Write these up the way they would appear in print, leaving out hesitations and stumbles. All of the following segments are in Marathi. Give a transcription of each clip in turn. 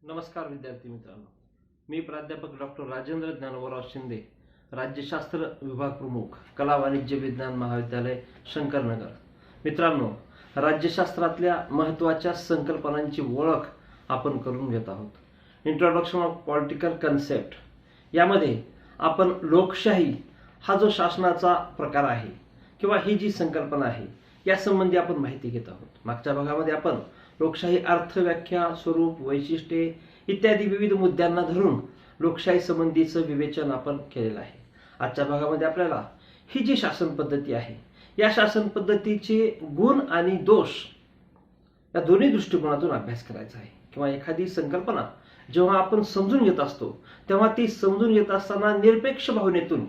नमस्कार विद्यार्थी मित्रांनो, मी प्राध्यापक डॉक्टर राजेंद्र ज्ञानोबराव शिंदे, राज्यशास्त्र विभाग प्रमुख, कला वाणिज्य विज्ञान महाविद्यालय, शंकरनगर. मित्रांनो, राज्यशास्त्रातल्या महत्त्वाच्या संकल्पनांची ओळख आपण करून घेत आहोत. इंट्रोडक्शन ऑफ पॉलिटिकल कन्सेप्ट यामध्ये आपण लोकशाही हा जो शासनाचा प्रकार आहे किंवा ही जी संकल्पना आहे यासंबंधी आपण माहिती घेत आहोत. मागच्या भागामध्ये आपण लोकशाही अर्थ, व्याख्या, स्वरूप, वैशिष्ट्ये इत्यादी विविध मुद्द्यांना धरून लोकशाही संबंधीचं विवेचन आपण केलेलं आहे. आजच्या भागामध्ये आपल्याला ही जी शासन पद्धती आहे या शासन पद्धतीचे गुण आणि दोष या दोन्ही दृष्टिकोनातून अभ्यास करायचा आहे. किंवा एखादी संकल्पना जेव्हा आपण समजून घेत असतो तेव्हा ती समजून घेत असताना निरपेक्ष भावनेतून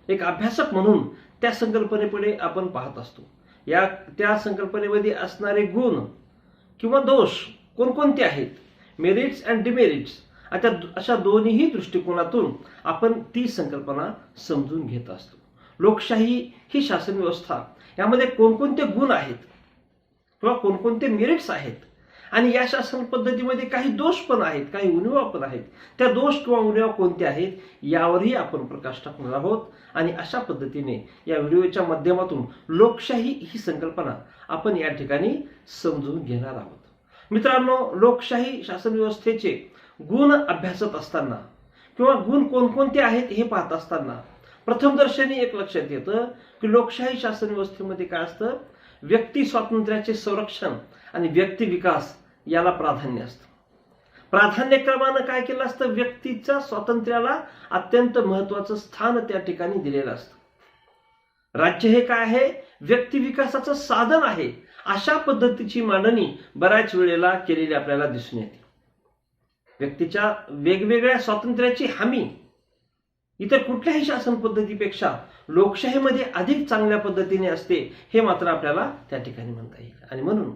एक अभ्यासक म्हणून त्या संकल्पनेपुढे आपण पाहत असतो. त्या संकल्पनेमध्ये असणारे गुण किंवा दोष कोणकोणते आहेत, मेरिट्स अँड डिमेरिट्स, अशा दोन्हीही दृष्टिकोनातून आपण ती संकल्पना समजून घेत असतो. लोकशाही ही शासन व्यवस्था यामध्ये कोणकोणते गुण आहेत किंवा कोणकोणते मेरिट्स आहेत आणि या शासन पद्धतीमध्ये काही दोष पण आहेत, काही उणिवा पण आहेत. त्या दोष किंवा उणिवा कोणत्या आहेत यावरही आपण प्रकाश टाकणार आहोत. आणि अशा पद्धतीने या व्हिडिओच्या माध्यमातून लोकशाही ही संकल्पना आपण या ठिकाणी समजून घेणार आहोत. मित्रांनो, लोकशाही शासन व्यवस्थेचे गुण अभ्यासत असताना किंवा गुण कोणकोणते आहेत हे पाहत असताना प्रथमदर्शनी एक लक्षात येतं की लोकशाही शासन व्यवस्थेमध्ये काय असतं, व्यक्ती स्वातंत्र्याचे संरक्षण आणि व्यक्ती विकास याला प्राधान्य असतं. प्राधान्यक्रमानं काय केलं असतं, व्यक्तीच्या स्वातंत्र्याला अत्यंत महत्वाचं स्थान त्या ठिकाणी दिलेलं असतं. राज्य हे काय आहे, व्यक्ती विकासाचं साधन आहे, अशा पद्धतीची मांडणी बऱ्याच वेळेला केलेली आपल्याला दिसून येते. व्यक्तीच्या वेगवेगळ्या स्वातंत्र्याची हमी इतर कुठल्याही शासन पद्धतीपेक्षा लोकशाहीमध्ये अधिक चांगल्या पद्धतीने असते हे मात्र आपल्याला त्या ठिकाणी म्हणता येईल. आणि म्हणून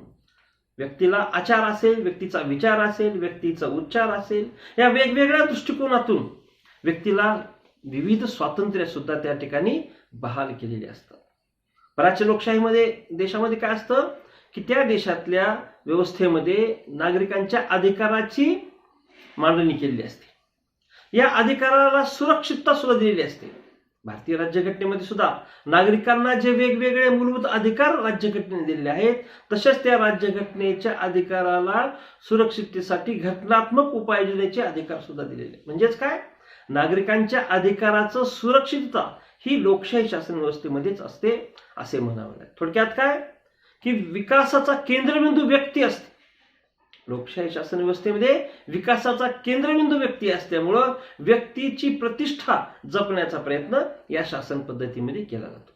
व्यक्तीला आचार असेल, व्यक्तीचा विचार असेल, व्यक्तीचा उच्चार असेल, या वेगवेगळ्या दृष्टिकोनातून व्यक्तीला विविध स्वातंत्र्य सुद्धा त्या ठिकाणी बहाल केलेली असतात. बऱ्याचशा लोकशाहीमध्ये देशामध्ये काय असतं की त्या देशातल्या व्यवस्थेमध्ये नागरिकांच्या अधिकाराची मांडणी केलेली असते. या अधिकाराला सुरक्षितता सुद्धा दिलेली असते. भारतीय राज्यघटनेमध्ये सुद्धा नागरिकांना जे वेगवेगळे मूलभूत अधिकार राज्यघटनेने दिलेले आहेत तसेच त्या राज्यघटनेच्या अधिकाराला सुरक्षिततेसाठी घटनात्मक उपाययोजनेचे अधिकार सुद्धा दिलेले. म्हणजेच काय, नागरिकांच्या अधिकाराचं सुरक्षितता ही लोकशाही शासन व्यवस्थेमध्येच असते असे म्हणावं लागेल. थोडक्यात काय की विकासाचा केंद्रबिंदू व्यक्ती असते. लोकशाही शासन व्यवस्थेमध्ये विकासाचा केंद्रबिंदू व्यक्ती असल्यामुळं व्यक्तीची प्रतिष्ठा जपण्याचा प्रयत्न या शासन पद्धतीमध्ये केला जातो.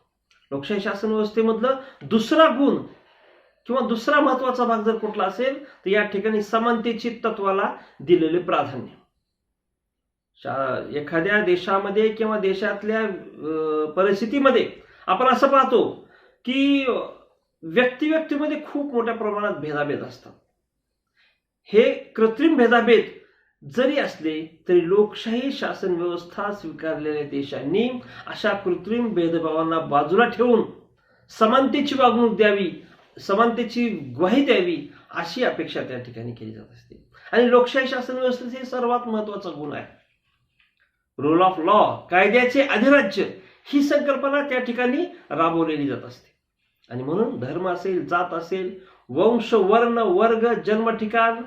लोकशाही शासन व्यवस्थेमधलं दुसरा गुण किंवा दुसरा महत्वाचा भाग जर कुठला असेल तर या ठिकाणी समानतेची तत्वाला दिलेले प्राधान्य. एखाद्या देशामध्ये किंवा देशातल्या परिस्थितीमध्ये आपण असं पाहतो की व्यक्तीमध्ये खूप मोठ्या प्रमाणात भेदाभेद असतात. हे कृत्रिम भेदाभेद जरी असले तरी लोकशाही शासन व्यवस्था स्वीकारलेल्या देशांनी अशा कृत्रिम भेदभावांना बाजूला ठेवून समानतेची वागणूक द्यावी, समानतेची ग्वाही द्यावी अशी अपेक्षा त्या ठिकाणी केली जात असते. आणि लोकशाही शासन व्यवस्थेचे सर्वात महत्वाचा गुण आहे रूल ऑफ लॉ, कायद्याचे अधिराज्य, ही संकल्पना त्या ठिकाणी राबवलेली जात असते. आणि म्हणून धर्म असेल, जात असेल, वंश, वर्ण, वर्ग, जन्म ठिकाण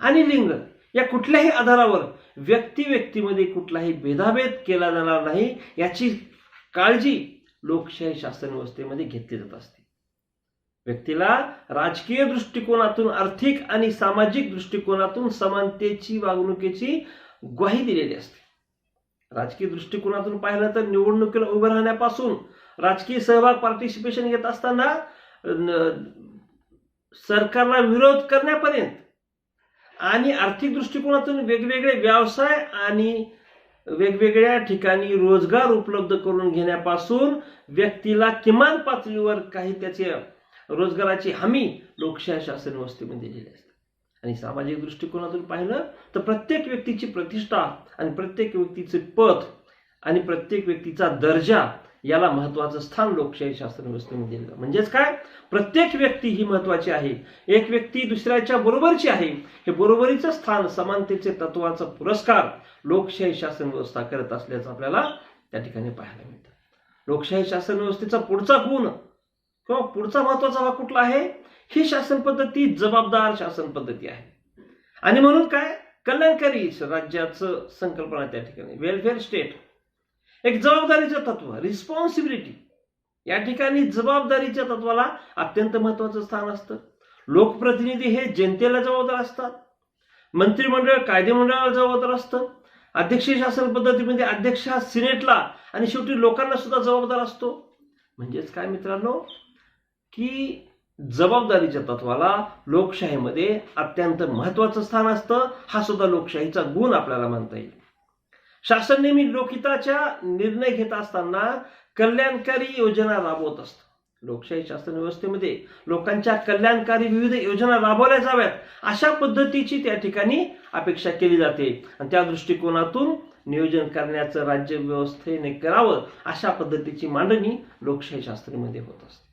आणि लिंग या कुठल्याही आधारावर व्यक्तीमध्ये कुठलाही भेदाभेद केला जाणार नाही याची काळजी लोकशाही शासन व्यवस्थेमध्ये घेतली जात असते. व्यक्तीला राजकीय दृष्टिकोनातून, आर्थिक आणि सामाजिक दृष्टिकोनातून समानतेची वागणुकीची ग्वाही दिलेली असते. राजकीय दृष्टिकोनातून पाहिलं तर निवडणुकीला उभं राहण्यापासून राजकीय सहभाग, पार्टिसिपेशन घेत असताना सरकारला विरोध करण्यापर्यंत आणि आर्थिक दृष्टिकोनातून वेगवेगळे व्यवसाय आणि वेगवेगळ्या ठिकाणी रोजगार उपलब्ध करून घेण्यापासून व्यक्तीला किमान पातळीवर काही त्याचे रोजगाराची हमी लोकशाही शासन व्यवस्थेमध्ये दिलेली असते. आणि सामाजिक दृष्टिकोनातून पाहिलं तर प्रत्येक व्यक्तीची प्रतिष्ठा आणि प्रत्येक व्यक्तीचे पद आणि प्रत्येक व्यक्तीचा दर्जा याला महत्वाचं स्थान लोकशाही शासन व्यवस्थेमध्ये दिलं. म्हणजेच काय, प्रत्येक व्यक्ती ही महत्वाची आहे, एक व्यक्ती दुसऱ्याच्या बरोबरची आहे, हे बरोबरीचं स्थान, समानतेचे तत्वाचा पुरस्कार लोकशाही शासन व्यवस्था करत असल्याचं आपल्याला त्या ठिकाणी पाहायला मिळतं. लोकशाही शासन व्यवस्थेचा पुढचा गुण किंवा पुढचा महत्वाचा भाग कुठला आहे, ही शासन पद्धती जबाबदार शासन पद्धती आहे. आणि म्हणून काय, कल्याणकारी राज्याचं संकल्पना त्या ठिकाणी, वेलफेअर स्टेट, एक जबाबदारीचं तत्व, रिस्पॉन्सिबिलिटी, या ठिकाणी जबाबदारीच्या तत्वाला अत्यंत महत्वाचं स्थान असतं. लोकप्रतिनिधी हे जनतेला जबाबदार असतात, मंत्रिमंडळ कायदेमंडळाला जबाबदार असतं, अध्यक्षीय शासन पद्धतीमध्ये अध्यक्ष हा सिनेटला आणि शेवटी लोकांना सुद्धा जबाबदार असतो. म्हणजेच काय मित्रांनो, की जबाबदारीच्या तत्वाला लोकशाहीमध्ये अत्यंत महत्वाचं स्थान असतं. हा सुद्धा लोकशाहीचा गुण आपल्याला म्हणता येईल. शासन नेहमी लोकहिताच्या निर्णय घेत असताना कल्याणकारी योजना राबवत असतं. लोकशाही शासन व्यवस्थेमध्ये लोकांच्या कल्याणकारी विविध योजना राबवल्या जाव्यात अशा पद्धतीची त्या ठिकाणी अपेक्षा केली जाते आणि त्या दृष्टिकोनातून नियोजन करण्याचं राज्य व्यवस्थेने करावं अशा पद्धतीची मांडणी लोकशाही शास्त्रामध्ये होत असते.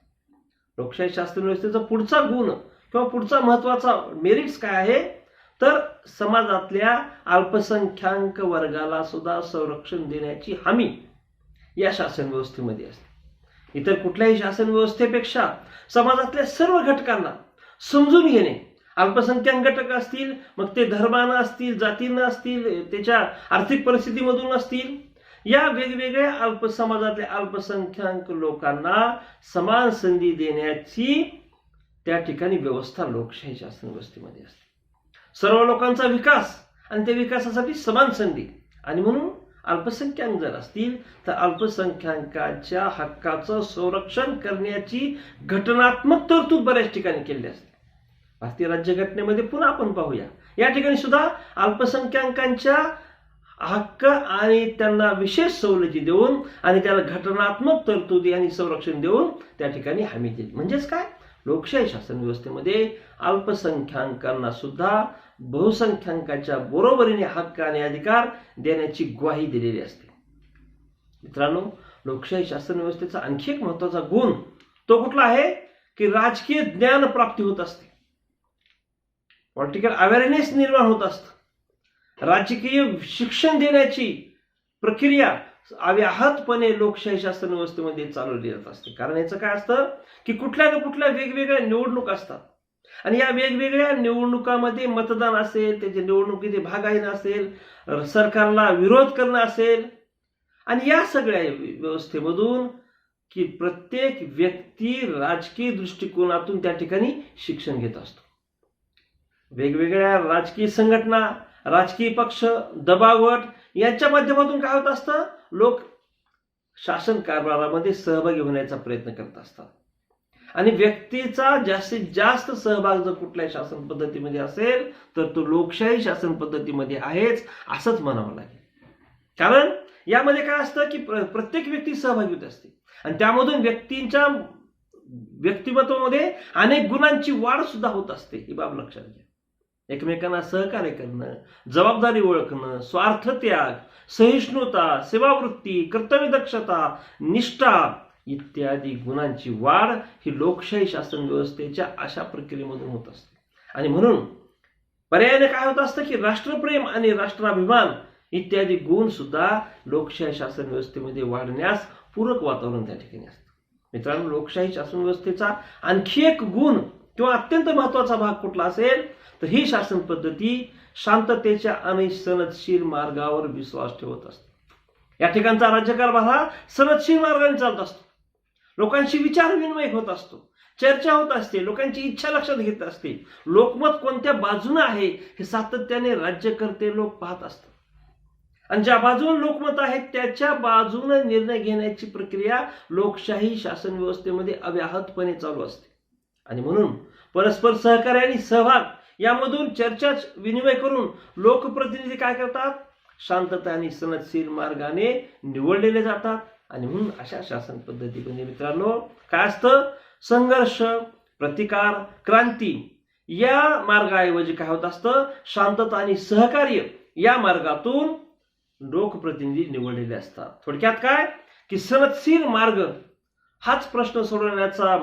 लोकशाही शास्त्र व्यवस्थेचा पुढचा गुण किंवा पुढचा महत्वाचा मेरिट्स काय आहे, तर समाजातल्या अल्पसंख्याक वर्गाला सुद्धा संरक्षण देण्याची हमी या शासन व्यवस्थेमध्ये असते. इतर कुठल्याही शासन व्यवस्थेपेक्षा समाजातल्या सर्व घटकांना समजून घेणे, अल्पसंख्याक घटक असतील, मग ते धर्मानं असतील, जातीनं असतील, त्याच्या आर्थिक परिस्थितीमधून असतील, या वेगवेगळ्या समाजातल्या अल्पसंख्याक लोकांना समान संधी देण्याची त्या ठिकाणी व्यवस्था लोकशाही शासन व्यवस्थेमध्ये असते. सर्व लोकांचा विकास आणि त्या विकासासाठी समान संधी, आणि म्हणून अल्पसंख्याक जर असतील तर अल्पसंख्याकाच्या हक्काचं संरक्षण करण्याची घटनात्मक तरतूद बऱ्याच ठिकाणी केली असते. भारतीय राज्यघटनेमध्ये पुन्हा आपण पाहूया, या ठिकाणी सुद्धा अल्पसंख्याकांच्या हक्क आणि त्यांना विशेष सवलती देऊन आणि त्याला घटनात्मक तरतुदी आणि संरक्षण देऊन त्या ठिकाणी हमी दिली. म्हणजेच काय, लोकशाही शासन व्यवस्थेमध्ये अल्पसंख्याकांना सुद्धा बहुसंख्याकांच्या बरोबरीने हक्क आणि अधिकार देण्याची ग्वाही दिलेली असते. मित्रांनो, लोकशाही शासन व्यवस्थेचा आणखी एक महत्वाचा गुण तो कुठला आहे, की राजकीय ज्ञान प्राप्ती होत असते, पॉलिटिकल अवेअरनेस निर्माण होत असतं. राजकीय शिक्षण देण्याची प्रक्रिया अव्याहतपणे लोकशाही शासन व्यवस्थेमध्ये चालवली जात असते. कारण याचं काय असतं, की कुठल्या ना कुठल्या वेगवेगळ्या निवडणूक असतात आणि या वेगवेगळ्या निवडणुकामध्ये मतदान असेल, त्याच्या निवडणुकीत भाग घेणं असेल, सरकारला विरोध करणं असेल, आणि या सगळ्या व्यवस्थेमधून की प्रत्येक व्यक्ती राजकीय दृष्टिकोनातून त्या ठिकाणी शिक्षण घेत असतो. वेगवेगळ्या राजकीय संघटना, राजकीय पक्ष, दबावगट यांच्या माध्यमातून काय होत असतं, लोक शासन कारभारामध्ये सहभागी होण्याचा प्रयत्न करत असतात. आणि व्यक्तीचा जास्तीत जास्त सहभाग जर कुठल्या शासन पद्धतीमध्ये असेल तर तो लोकशाही शासन पद्धतीमध्ये आहेच असंच म्हणावं लागेल. कारण यामध्ये काय असतं, की प्रत्येक व्यक्ती सहभागी होत असते आणि त्यामधून व्यक्तींच्या व्यक्तिमत्वामध्ये अनेक गुणांची वाढ सुद्धा होत असते. ही बाब लक्षात घ्या. एकमेकांना सहकार्य करणं, जबाबदारी ओळखणं, स्वार्थ त्याग, सहिष्णुता, सेवावृत्ती, कर्तव्यदक्षता, निष्ठा इत्यादी गुणांची वाढ ही लोकशाही शासन व्यवस्थेच्या अशा प्रक्रियेमधून होत असते. आणि म्हणून पर्यायाने काय होत असतं, की राष्ट्रप्रेम आणि राष्ट्राभिमान इत्यादी गुण सुद्धा लोकशाही शासन व्यवस्थेमध्ये वाढण्यास पूरक वातावरण त्या ठिकाणी असतं. मित्रांनो, लोकशाही शासन व्यवस्थेचा आणखी एक गुण किंवा अत्यंत महत्वाचा भाग कुठला असेल तर ही शासन पद्धती शांततेच्या आणि सनदशील मार्गावर विश्वास ठेवत असते. या ठिकाणचा राज्यकारभार हा सनदशील मार्गाने चालत असतो. लोकांशी विचार विनिमय होत असतो, चर्चा होत असते, लोकांची इच्छा लक्षात घेत असते, लोकमत कोणत्या बाजूने आहे हे सातत्याने राज्यकर्ते लोक पाहत असतात आणि ज्या बाजूने लोकमत आहे त्याच्या बाजूने निर्णय घेण्याची प्रक्रिया लोकशाही शासन व्यवस्थेमध्ये अव्याहतपणे चालू असते. आणि म्हणून परस्पर सहकार्य आणि सहभाग यामधून चर्चा विनिमय करून लोकप्रतिनिधी काय करतात, शांतता आणि सनदशील मार्गाने निवडलेले जातात. आणि म्हणून अशा शासन पद्धतीमध्ये मित्रांनो काय असतं, संघर्ष, प्रतिकार, क्रांती या मार्गाऐवजी काय होत असतं, शांतता आणि सहकार्य या मार्गातून लोकप्रतिनिधी निवडलेले असतात. थोडक्यात काय, की सनदशीर मार्ग हाच प्रश्न सोडवण्याचा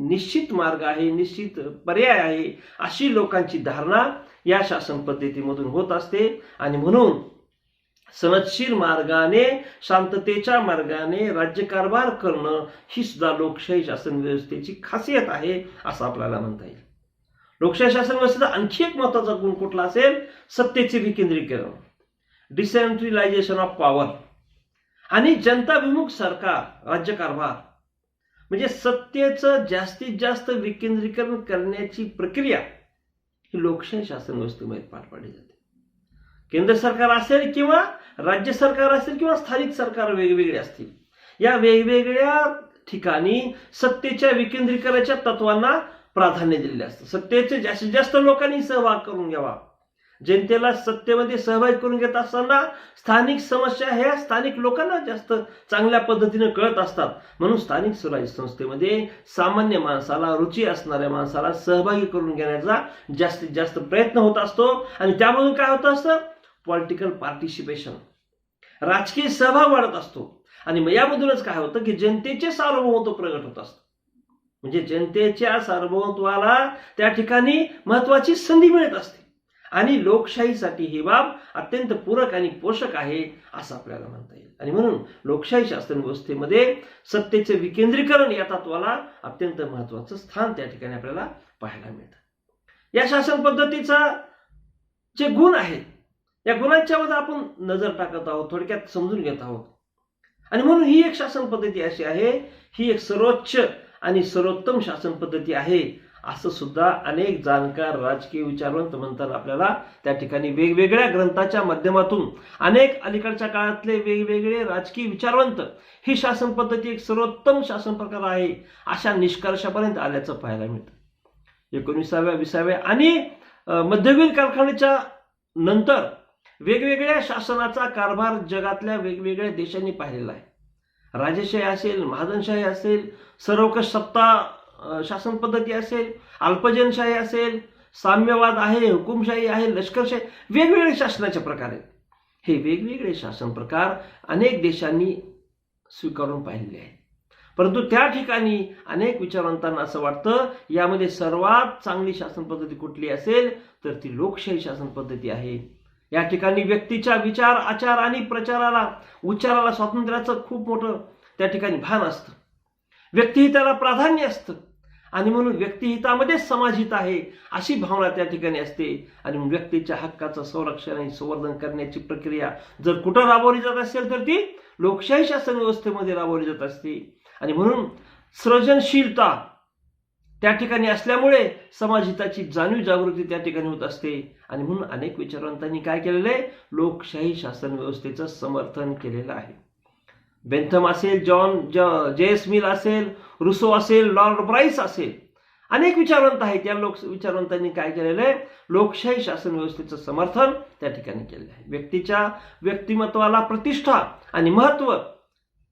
निश्चित मार्ग आहे, निश्चित पर्याय आहे, अशी लोकांची धारणा या शासन पद्धतीमधून होत असते. आणि म्हणून सनदशीर मार्गाने, शांततेच्या मार्गाने राज्यकारभार करणं ही सुद्धा लोकशाही शासन व्यवस्थेची खासियत आहे असं आपल्याला म्हणता येईल. लोकशाही शासन व्यवस्थेचा आणखी एक महत्वाचा गुण कुठला असेल? सत्तेचे विकेंद्रीकरण, डिसेंट्रलायझेशन ऑफ पॉवर आणि जनताभिमुख सरकार, राज्यकारभार. म्हणजे सत्तेचं जास्तीत जास्त विकेंद्रीकरण करण्याची प्रक्रिया ही लोकशाही शासन व्यवस्थेमध्ये पार पाडली जाते. केंद्र सरकार असेल किंवा राज्य सरकार असेल किंवा स्थानिक सरकार वेगवेगळे असतील, या वेगवेगळ्या ठिकाणी सत्तेच्या विकेंद्रीकरणाच्या तत्वांना प्राधान्य दिलेले असतं. सत्तेचे जास्तीत जास्त लोकांनी सहभाग करून घ्यावा. जनतेला सत्तेमध्ये सहभागी करून घेत असताना स्थानिक समस्या ह्या स्थानिक लोकांना जास्त चांगल्या पद्धतीने कळत असतात. म्हणून स्थानिक स्वराज्य संस्थेमध्ये सामान्य माणसाला, रुची असणाऱ्या माणसाला सहभागी करून घेण्याचा जास्तीत जास्त प्रयत्न होत असतो. आणि त्यामधून काय होत असतं? पॉलिटिकल पार्टिसिपेशन, राजकीय सहभाग वाढत असतो. आणि यामधूनच काय होतं की जनतेचे सार्वभौमत्व प्रगट होत असतं. म्हणजे जनतेच्या सार्वभौमत्वाला त्या ठिकाणी महत्वाची संधी मिळत असते. आणि लोकशाहीसाठी ही बाब अत्यंत पूरक आणि पोषक आहे असं आपल्याला म्हणता येईल. आणि म्हणून लोकशाही शासन व्यवस्थेमध्ये सत्तेचे विकेंद्रीकरण या तत्वाला अत्यंत महत्वाचं स्थान त्या ठिकाणी आपल्याला पाहायला मिळतं. या शासन पद्धतीचा जे गुण आहेत, या गुणांच्यावर आपण नजर टाकत आहोत, थोडक्यात समजून घेत आहोत. आणि म्हणून ही एक शासन पद्धती अशी आहे, ही एक सर्वोच्च आणि सर्वोत्तम शासन पद्धती आहे असं सुद्धा अनेक जाणकार राजकीय विचारवंत म्हणतात. आपल्याला त्या ठिकाणी वेगवेगळ्या ग्रंथाच्या माध्यमातून अनेक अलीकडच्या काळातले वेगवेगळे राजकीय विचारवंत ही शासन पद्धती एक सर्वोत्तम शासन प्रकार आहे अशा निष्कर्षापर्यंत आल्याचं पाहायला मिळतं. 19व्या 20व्या आणि मध्ययुगीन कालखंडाच्या नंतर वेगवेगळ्या शासनाचा कारभार जगातल्या वेगवेगळ्या देशांनी पाहिलेला आहे. राजेशाही असेल, महाजनशाही असेल, सर्वकष सत्ता शासन पद्धती असेल, अल्पजनशाही असेल, साम्यवाद आहे, हुकुमशाही आहे, लष्करशाही, वेगवेगळे शासनाचे प्रकार आहेत. हे वेगवेगळे शासन प्रकार अनेक देशांनी स्वीकारून पाहिलेले आहेत. परंतु त्या ठिकाणी अनेक विचारवंतांना असं वाटतं यामध्ये सर्वात चांगली शासन पद्धती कुठली असेल तर ती लोकशाही शासन पद्धती आहे. या ठिकाणी व्यक्तीच्या विचार, आचार आणि प्रचाराला, उच्चाराला स्वातंत्र्याचं खूप मोठं त्या ठिकाणी भान असतं. व्यक्तिहिताला प्राधान्य असतं आणि म्हणून व्यक्तिहितामध्येच समाजहित आहे अशी भावना त्या ठिकाणी असते. आणि व्यक्तीच्या हक्काचं संरक्षण आणि संवर्धन करण्याची प्रक्रिया जर कुठं राबवली जात असेल तर ती लोकशाही शासन व्यवस्थेमध्ये राबवली जात असते. आणि म्हणून सृजनशीलता त्या ठिकाणी असल्यामुळे समाजहिताची जाणीव जागृती त्या ठिकाणी होत असते. आणि म्हणून अनेक विचारवंतांनी काय केलेलं आहे? लोकशाही शासन व्यवस्थेचं समर्थन केलेलं आहे. बेंथम असेल, जे.एस. मिल असेल, रुसो असेल, लॉर्ड ब्राइस असेल, अनेक विचारवंत आहेत. या विचारवंतांनी काय केलेलं आहे? लोकशाही शासन व्यवस्थेचं समर्थन त्या ठिकाणी केलेलं आहे. व्यक्तीच्या व्यक्तिमत्वाला प्रतिष्ठा आणि महत्व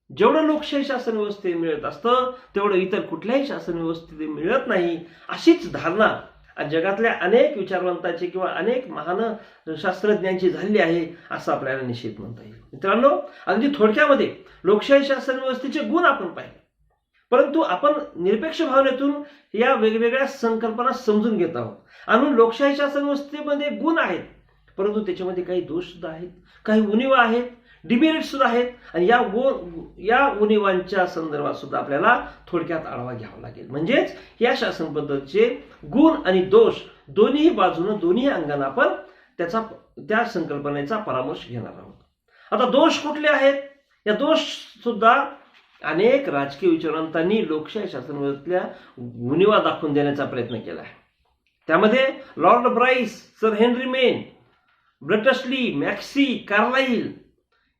जेवढं लोकशाही शासन व्यवस्थेत मिळत असतं तेवढं इतर कुठल्याही शासन व्यवस्थेत मिळत नाही अशीच धारणा जगातल्या अनेक विचारवंतांची किंवा अनेक महान शास्त्रज्ञांची झालेली आहे असं आपल्याला निश्चित म्हणता येईल. मित्रांनो, अगदी थोडक्यामध्ये लोकशाही शासन व्यवस्थेचे गुण आपण पाहिले, परंतु आपण निरपेक्ष भावनेतून या वेगवेगळ्या संकल्पना समजून घेत आहोत. आणि लोकशाही शासन व्यवस्थेमध्ये गुण आहेत, परंतु त्याच्यामध्ये काही दोष सुद्धा आहेत, काही उणिवा आहेत, डिमेरिट सुद्धा आहेत. आणि या उणिवांच्या संदर्भात सुद्धा आपल्याला थोडक्यात आढावा घ्यावा लागेल. म्हणजेच या शासन पद्धतीचे गुण आणि दोष दोन्ही बाजूने, दोन्ही अंगाने आपण त्या संकल्पनेचा परामर्श घेणार आहोत. आता दोष कुठले आहेत? या दोष सुद्धा अनेक राजकीय विचारवंतांनी लोकशाही शासन व्यवस्थेतल्या उणिवा दाखवून देण्याचा प्रयत्न केला आहे. त्यामध्ये Lord Bryce, Sir Henry Maine, ब्रटसली, मॅक्सी, कार्लाइल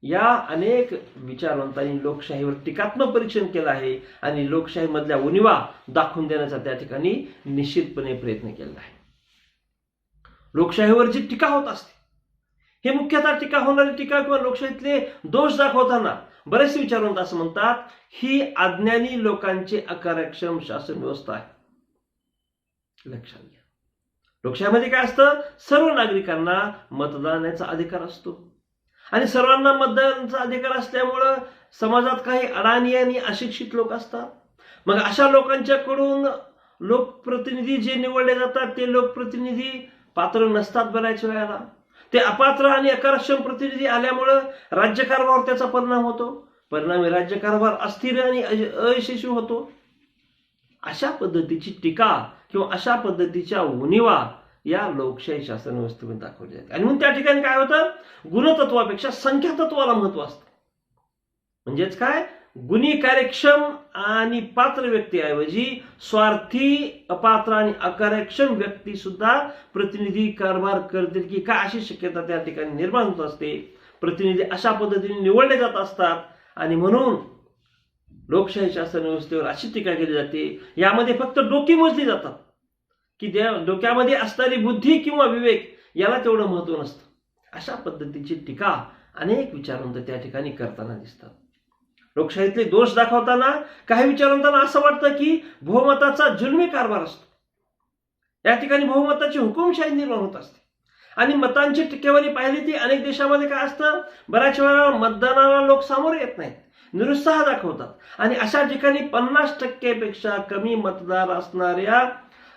या अनेक विचारवंतांनी लोकशाहीवर टीकात्मक परीक्षण केलं आहे आणि लोकशाही मधल्या उणिवा दाखवून देण्याचा त्या ठिकाणी निश्चितपणे प्रयत्न केला आहे. लोकशाहीवर जी टीका होत असते, हे मुख्यतः टीका होणारी टीका किंवा लोकशाहीतले दोष दाखवताना बरेच विचारवंत असं म्हणतात ही अज्ञानी लोकांची अकार्यक्षम शासन व्यवस्था आहे. लक्षात घ्या, लोकशाहीमध्ये काय असतं? सर्व नागरिकांना मतदानाचा अधिकार असतो आणि सर्वांना मतदानाचा अधिकार असल्यामुळं समाजात काही अडाणी आणि अशिक्षित लोक असतात. मग अशा लोकांच्याकडून लोकप्रतिनिधी जे निवडले जातात ते लोकप्रतिनिधी पात्र नसतात बऱ्याच वेळेला. ते अपात्र आणि अकार्यक्षम प्रतिनिधी आल्यामुळं राज्यकारभारावर त्याचा परिणाम होतो. परिणामी राज्यकारभार अस्थिर आणि अयशस्वी होतो. अशा पद्धतीची टीका किंवा अशा पद्धतीच्या उणिवा या लोकशाही शासन व्यवस्थेमध्ये दाखवल्या जातात. आणि म्हणून त्या ठिकाणी काय होतं, गुणतत्वापेक्षा संख्यातत्वाला महत्व असतं. म्हणजेच काय, गुणी कार्यक्षम आणि पात्र व्यक्तीऐवजी स्वार्थी अपात्र आणि अकार्यक्षम व्यक्ती सुद्धा प्रतिनिधी कारभार करतील की काय अशी शक्यता त्या ठिकाणी निर्माण होत असते. प्रतिनिधी अशा पद्धतीने निवडले जात असतात आणि म्हणून लोकशाही शासन व्यवस्थेवर अशी टीका केली जाते. यामध्ये फक्त डोकी मोजली जातात की त्या डोक्यामध्ये असणारी बुद्धी किंवा विवेक याला तेवढं महत्व नसतं. अशा पद्धतीची टीका अनेक विचारवंत त्या ठिकाणी करताना दिसतात. लोकशाहीतले दोष दाखवताना काही विचारवंतांना असं वाटतं की बहुमताचा जुलमी कारभार असतो. या ठिकाणी बहुमताची हुकुमशाही निर्माण होत असते आणि मतांची टक्केवारी पाहिली ती अनेक देशामध्ये काय असतं, बऱ्याच वेळा मतदानाला लोक सामोरे येत नाहीत, निरुत्साह दाखवतात आणि अशा ठिकाणी 50% पेक्षा कमी मतदार असणाऱ्या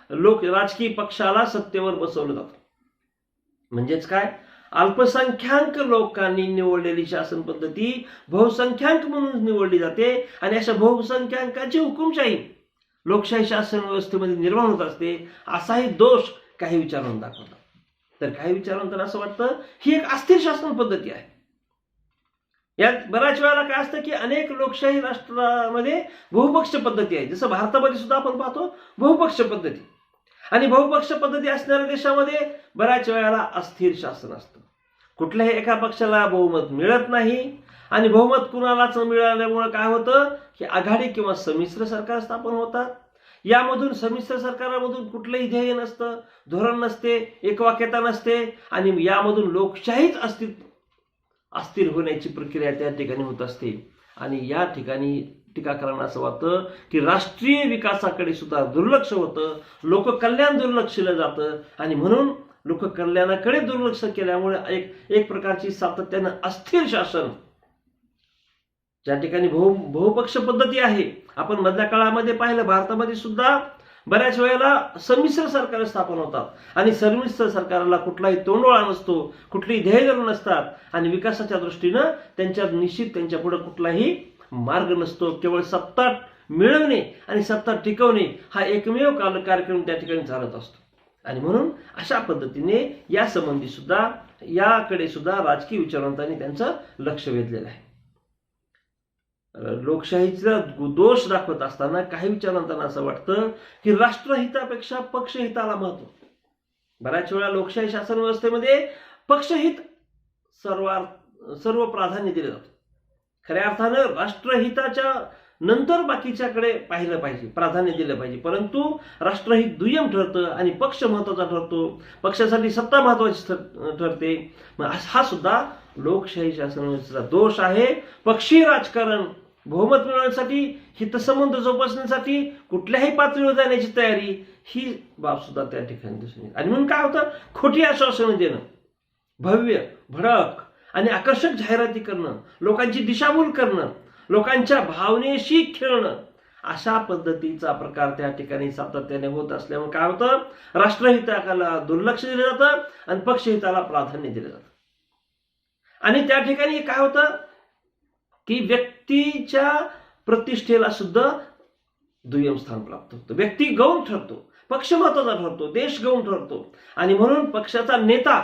राजकीय पक्षाला सत्तेवर बसवलं जातं. म्हणजेच काय, अल्पसंख्याक लोकांनी निवडलेली शासन पद्धती बहुसंख्याक म्हणून निवडली जाते आणि अशा बहुसंख्याकांची हुकुमशाही लोकशाही शासन व्यवस्थेमध्ये निर्माण होत असते. असाही दोष काही विचारवंत दाखवतात. तर काही विचारवंतांना असं वाटतं ही एक अस्थिर शासन पद्धती आहे. यात बऱ्याच वेळेला काय असतं की अनेक लोकशाही राष्ट्रामध्ये बहुपक्ष पद्धती आहे. जसं भारतामध्ये सुद्धा आपण पाहतो बहुपक्ष पद्धती, आणि बहुपक्ष पद्धती असणाऱ्या देशामध्ये बऱ्याच वेळेला अस्थिर शासन असतं. कुठल्याही एका पक्षाला बहुमत मिळत नाही आणि बहुमत कुणालाच मिळाल्यामुळे काय होतं की आघाडी किंवा संमिश्र सरकार स्थापन होतात. यामधून संमिश्र सरकारामधून कुठलंही ध्येय नसतं, धोरण नसते, एकवाक्यता नसते आणि यामधून लोकशाहीच अस्थिर होण्याची प्रक्रिया त्या ठिकाणी होत असते. आणि या ठिकाणी टीकाकारांना असं वाटतं की राष्ट्रीय विकासाकडे सुद्धा दुर्लक्ष होतं, लोककल्याण दुर्लक्षिलं जातं आणि म्हणून लोककल्याणाकडे दुर्लक्ष केल्यामुळे एक प्रकारची सातत्यानं अस्थिर शासन, ज्या ठिकाणी बहुपक्ष पद्धती आहे. आपण मधल्या काळामध्ये पाहिलं भारतामध्ये सुद्धा बऱ्याच वेळेला संमिश्र सरकार स्थापन होतात आणि संमिश्र सरकारला कुठलाही तोंडोळा नसतो, कुठलीही ध्येय नसतात आणि विकासाच्या दृष्टीनं त्यांच्या पुढे कुठलाही मार्ग नसतो. केवळ सत्ता मिळवणे आणि सत्ता टिकवणे हा एकमेव कार्यक्रम त्या ठिकाणी चालत असतो. आणि म्हणून अशा पद्धतीने या संबंधी सुद्धा याकडे सुद्धा राजकीय विचारवंतांनी त्यांचं लक्ष वेधलेलं आहे. लोकशाहीचा दोष दाखवत असताना काही विचारवंतांना असं वाटतं की राष्ट्रहितापेक्षा पक्षहिताला महत्व. बऱ्याच वेळा लोकशाही शासन व्यवस्थेमध्ये पक्षहित सर्व प्राधान्य दिले जातं. खऱ्या अर्थानं राष्ट्रहिताच्या नंतर बाकीच्याकडे पाहिलं पाहिजे, प्राधान्य दिलं पाहिजे. परंतु राष्ट्रहित दुय्यम ठरतं आणि पक्ष महत्वाचा ठरतो, पक्षासाठी सत्ता महत्वाची ठरते. हा सुद्धा लोकशाही शासन व्यवस्थेचा दोष आहे. पक्षीय राजकारण बहुमत मिळवण्यासाठी, हितसंबंध जोपासण्यासाठी कुठल्याही पातळीवर जाण्याची तयारी, ही बाब सुद्धा त्या ठिकाणी दिसून येते. आणि म्हणून काय होतं, खोटी आश्वासनं देणं, भव्य भडक आणि आकर्षक जाहिराती करणं, लोकांची दिशाभूल करणं, लोकांच्या भावनेशी खेळणं, अशा पद्धतीचा प्रकार त्या ठिकाणी सातत्याने होत असल्यामुळे काय होतं, राष्ट्रहिताला दुर्लक्ष दिलं जातं आणि पक्षहिताला प्राधान्य दिलं जातं. आणि त्या ठिकाणी काय होतं की व्यक्तीच्या प्रतिष्ठेला सुद्धा दुय्यम स्थान प्राप्त होतं. व्यक्ती गौण ठरतो, पक्ष महत्वाचा ठरतो, देश गौण ठरतो आणि म्हणून पक्षाचा नेता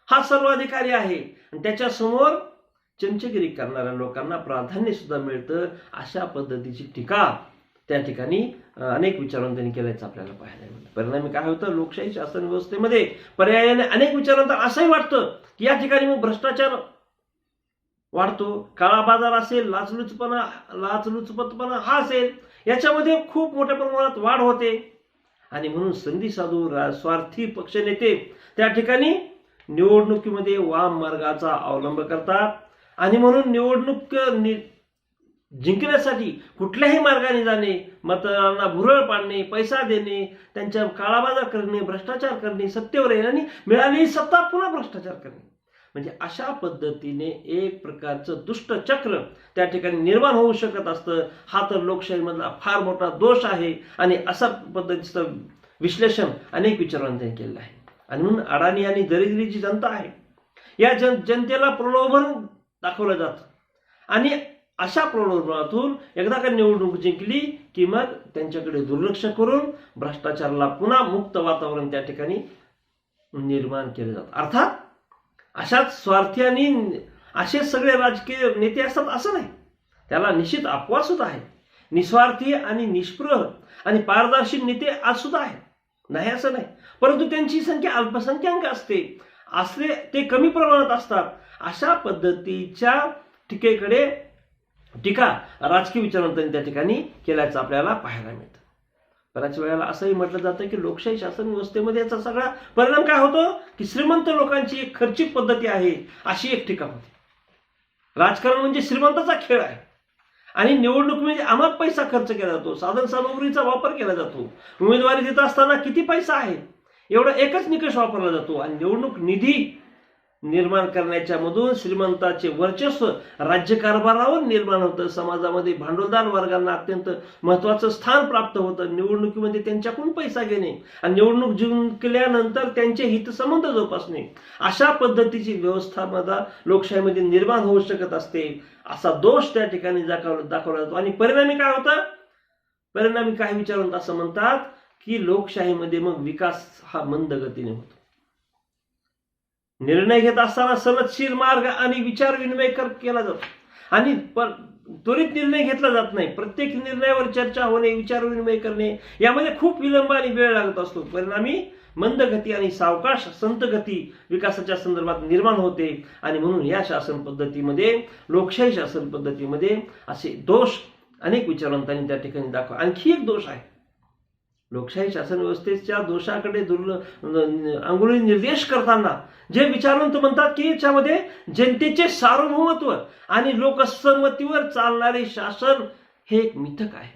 हा सर्वाधिकारी आहे आणि त्याच्या समोर चमचगिरी करणाऱ्या लोकांना प्राधान्य सुद्धा मिळतं. अशा पद्धतीची टीका त्या ठिकाणी अनेक विचारवंतांनी केल्याचं आपल्याला पाहायला मिळतं. परिणामी काय होतं, लोकशाही शासन व्यवस्थेमध्ये पर्यायाने अनेक विचारवंत असंही वाटतं की या ठिकाणी मग भ्रष्टाचार वाढतो, काळा बाजार असेल, लाचलुचपतपणा हा असेल, याच्यामध्ये खूप मोठ्या प्रमाणात वाढ होते आणि म्हणून संधी साधू स्वार्थी पक्षनेते त्या ठिकाणी निवडणुकीमध्ये वाम मार्गाचा अवलंब करतात आणि म्हणून निवडणूक जिंकण्यासाठी कुठल्याही मार्गाने जाणे, मतदारांना भुरळ पाडणे, पैसा देणे, त्यांच्या काळाबाजार करणे, भ्रष्टाचार करणे, सत्तेवर येणे आणि मिळालेली सत्ता पुन्हा भ्रष्टाचार करणे, म्हणजे अशा पद्धतीने एक प्रकारचं दुष्ट चक्र त्या ठिकाणी निर्माण होऊ शकत असतं. हा तर लोकशाहीमधला फार मोठा दोष आहे आणि अशा पद्धतीचं विश्लेषण अनेक विचारवंतांनी केलेलं आहे. आणि म्हणून अडाणी आणि दरिद्री जी जनता आहे या जनतेला प्रलोभन दाखवलं जातं आणि अशा प्रलोभनातून एकदा का निवडणूक जिंकली की मग त्यांच्याकडे दुर्लक्ष करून भ्रष्टाचाराला पुन्हा मुक्त वातावरण त्या ठिकाणी निर्माण केलं जातं. अर्थात अशाच स्वार्थी आणि असे सगळे राजकीय नेते असतात असं नाही, त्याला निश्चित अपवाद सुद्धा आहे. निस्वार्थी आणि निष्प्रह आणि पारदर्शी नेते आज सुद्धा आहेत, नाही असं नाही, परंतु त्यांची संख्या अल्पसंख्याक असते ते कमी प्रमाणात असतात. अशा पद्धतीच्या टीका राजकीय विचारवंतांनी त्या ठिकाणी केल्याचं आपल्याला पाहायला मिळतं. बऱ्याच वेळेला असंही म्हटलं जातं की लोकशाही शासन व्यवस्थेमध्ये याचा सगळा परिणाम काय होतो की श्रीमंत लोकांची एक खर्चिक पद्धती आहे अशी एक टीका होती. राजकारण म्हणजे श्रीमंताचा खेळ आहे आणि निवडणूक म्हणजे अमाप पैसा खर्च केला जातो, साधन सामग्रीचा वापर केला जातो. उमेदवारी देत असताना किती पैसा आहे एवढा एकच निकष वापरला जातो आणि निवडणूक निधी निर्माण करण्याच्या मधून श्रीमंताचे वर्चस्व राज्यकारभारावर निर्माण होतं. समाजामध्ये भांडवलदार वर्गांना अत्यंत महत्वाचं स्थान प्राप्त होतं. निवडणुकीमध्ये त्यांच्याकडून पैसा घेणे आणि निवडणूक जिंकल्यानंतर त्यांचे हितसंबंध जोपासणे अशा पद्धतीची व्यवस्था लोकशाहीमध्ये निर्माण होऊ शकत असते. असा दोष त्या ठिकाणी दाखवला जातो आणि परिणामी काय होतं, परिणामी काही विचारवंत असं म्हणतात की लोकशाहीमध्ये मग विकास हा मंद गतीने होतो. निर्णय घेत असताना सनदशीर मार्ग आणि विचार विनिमय केला जातो आणि त्वरित निर्णय घेतला जात नाही. प्रत्येक निर्णयावर चर्चा होणे, विचार विनिमय करणे यामध्ये खूप विलंब आणि वेळ लागत असतो. परिणामी मंद गती आणि सावकाश संत गती विकासाच्या संदर्भात निर्माण होते आणि म्हणून या शासन पद्धतीमध्ये, लोकशाही शासन पद्धतीमध्ये असे दोष अनेक विचारवंतांनी त्या ठिकाणी दाखवा. आणखी एक दोष आहे, लोकशाही शासन व्यवस्थेच्या दोषाकडे अंगुली निर्देश करताना जे विचारवंत म्हणतात की याच्यामध्ये जनतेचे सार्वभौमत्व आणि लोकसंमतीवर चालणारे शासन हे एक मिथक आहे,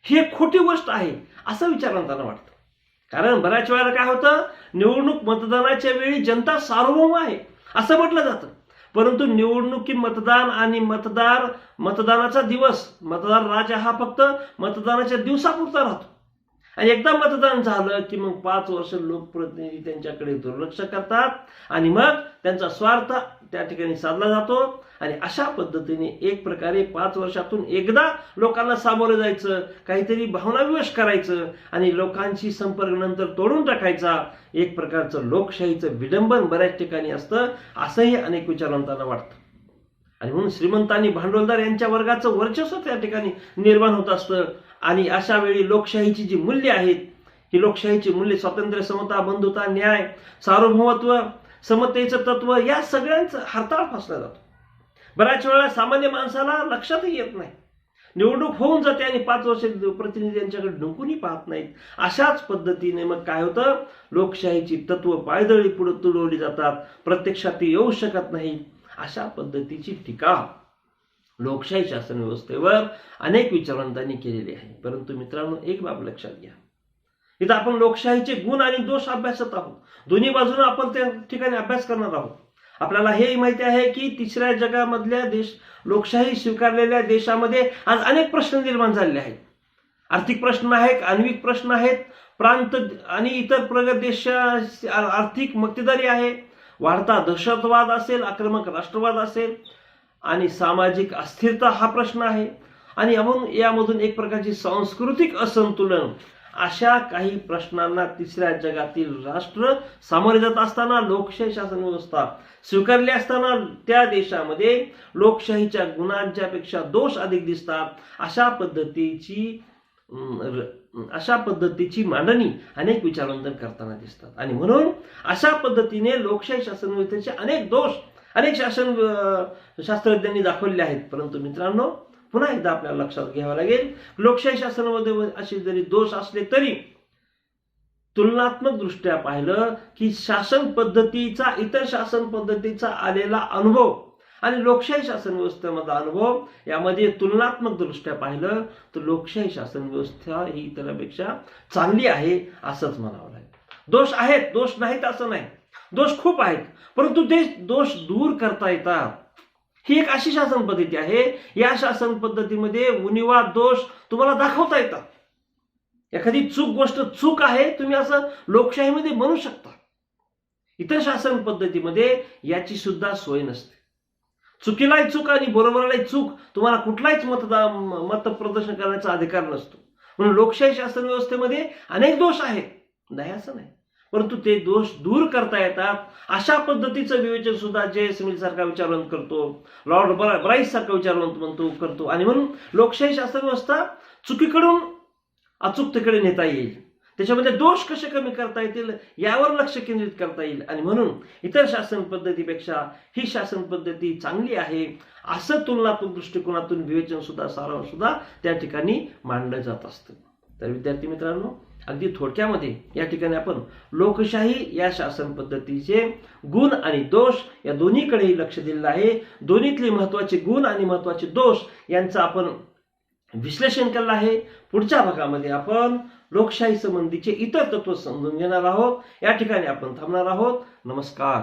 ही एक खोटी गोष्ट आहे असं विचारवंतांना वाटतं. कारण बऱ्याच वेळेला काय होतं, निवडणूक मतदानाच्या वेळी जनता सार्वभौम आहे असं म्हटलं जातं, परंतु निवडणुकी मतदान आणि मतदानाचा दिवस, मतदार राजा हा फक्त मतदानाच्या दिवसापुरता राहतो आणि एकदा मतदान झालं की मग 5 वर्ष लोकप्रतिनिधी त्यांच्याकडे दुर्लक्ष करतात आणि मग त्यांचा स्वार्थ त्या ठिकाणी साधला जातो आणि अशा पद्धतीने एक प्रकारे 5 वर्षातून एकदा लोकांना सामोरं जायचं, काहीतरी भावनाविवश करायचं आणि लोकांशी संपर्क नंतर तोडून टाकायचा, एक प्रकारचं लोकशाहीचं विडंबन बऱ्याच ठिकाणी असतं असंही अनेक विचारवंतांना वाटतं. आणि म्हणून श्रीमंत आणि भांडवलदार यांच्या वर्गाचं वर्चस्व त्या ठिकाणी निर्माण होत असतं आणि अशा वेळी लोकशाहीची जी मूल्य आहेत, ही लोकशाहीची मूल्य स्वातंत्र्य, समता, बंधुता, न्याय, सार्वभौमत्व, समतेचं तत्व या सगळ्यांचं हरताळ फासला जातो. बऱ्याच वेळा सामान्य माणसाला लक्षातही येत नाही, निवडणूक होऊन जाते आणि 5 वर्ष प्रतिनिधी यांच्याकडे डुंकूनही पाहत नाहीत. अशाच पद्धतीने मग काय होतं, लोकशाहीची तत्व पायदळी पुढे तुडवली जातात, प्रत्यक्षात ती येऊ शकत नाही. अशा पद्धतीची टीका लोकशाही शासन व्यवस्थेवर अनेक विचारवंतांनी केलेली आहे. परंतु मित्रांनो, एक बाब लक्षात घ्या, इथं आपण लोकशाहीचे गुण आणि दोष अभ्यासत आहोत, दोन्ही बाजूने आपण त्या ठिकाणी अभ्यास करणार आहोत. आपल्याला हेही माहिती आहे की तिसऱ्या जगामधल्या लोकशाही स्वीकारलेल्या देशामध्ये आज अनेक प्रश्न निर्माण झालेले आहेत. आर्थिक प्रश्न आहेत, आण्विक प्रश्न आहेत, प्रांत आणि इतर प्रगत देश आर्थिक मक्तेदारी आहे, वाढता दहशतवाद असेल, आक्रमक राष्ट्रवाद असेल आणि सामाजिक अस्थिरता हा प्रश्न आहे आणि यामधून एक प्रकारची सांस्कृतिक असंतुलन, अशा काही प्रश्नांना तिसऱ्या जगातील राष्ट्र सामोरे जात असताना लोकशाही शासन व्यवस्था स्वीकारली असताना त्या देशामध्ये लोकशाहीच्या गुणांच्या पेक्षा दोष अधिक दिसतात. अशा पद्धतीची मांडणी अनेक विचारवंत करताना दिसतात आणि म्हणून अशा पद्धतीने लोकशाही शासन व्यवस्थेचे अनेक दोष अनेक शास्त्रज्ञांनी दाखवलेले आहेत. परंतु मित्रांनो, पुन्हा एकदा आपल्याला लक्षात घ्यावं लागेल, लोकशाही शासनामध्ये असे जरी दोष असले तरी तुलनात्मक दृष्ट्या पाहिलं की शासन पद्धतीचा इतर शासन पद्धतीचा आलेला अनुभव आणि लोकशाही शासन व्यवस्थेमधला अनुभव यामध्ये तुलनात्मक दृष्ट्या पाहिलं तर लोकशाही शासन व्यवस्था ही इतरांपेक्षा चांगली आहे असंच म्हणावं लागेल. दोष आहेत, दोष नाहीत असं नाही, दोष खूप आहेत, परंतु ते दोष दूर करता येतात. ही एक अशी शासन पद्धती आहे. या शासन पद्धतीमध्ये उणिवा दोष तुम्हाला दाखवता येतात. एखादी गोष्ट चूक आहे तुम्ही असं लोकशाहीमध्ये म्हणू शकता. इतर शासन पद्धतीमध्ये याची सुद्धा सोय नसते. चुकीलाही चूक आणि बरोबरलाही चूक तुम्हाला कुठलाच मत प्रदर्शन करण्याचा अधिकार नसतो. म्हणून लोकशाही शासन व्यवस्थेमध्ये अनेक दोष आहेत, नाही असं नाही, परंतु ते दोष दूर करता येतात. अशा पद्धतीचं विवेचन सुद्धा जे.एस. मिल सारखा विचारवंत करतो, लॉर्ड ब्राईस सारखा विचारवंत करतो. आणि म्हणून लोकशाही शासन व्यवस्था चुकीकडून अचूकतेकडे नेता येईल, त्याच्यामध्ये दोष कसे कमी करता येतील यावर लक्ष केंद्रित करता येईल. आणि म्हणून इतर शासन पद्धतीपेक्षा ही शासन पद्धती चांगली आहे असं तुलनात्मक दृष्टिकोनातून विवेचन सुद्धा, सारांश सुद्धा त्या ठिकाणी मांडलं जात असतं. तर विद्यार्थी मित्रांनो, अगदी थोडक्यामध्ये या ठिकाणी आपण लोकशाही या शासन पद्धतीचे गुण आणि दोष या दोन्हीकडेही लक्ष दिलेलं आहे. दोन्हीतले महत्वाचे गुण आणि महत्वाचे दोष यांचं आपण विश्लेषण केलं आहे. पुढच्या भागामध्ये आपण लोकशाही संबंधीचे इतर तत्व समजून घेणार आहोत. या ठिकाणी आपण थांबणार आहोत. नमस्कार.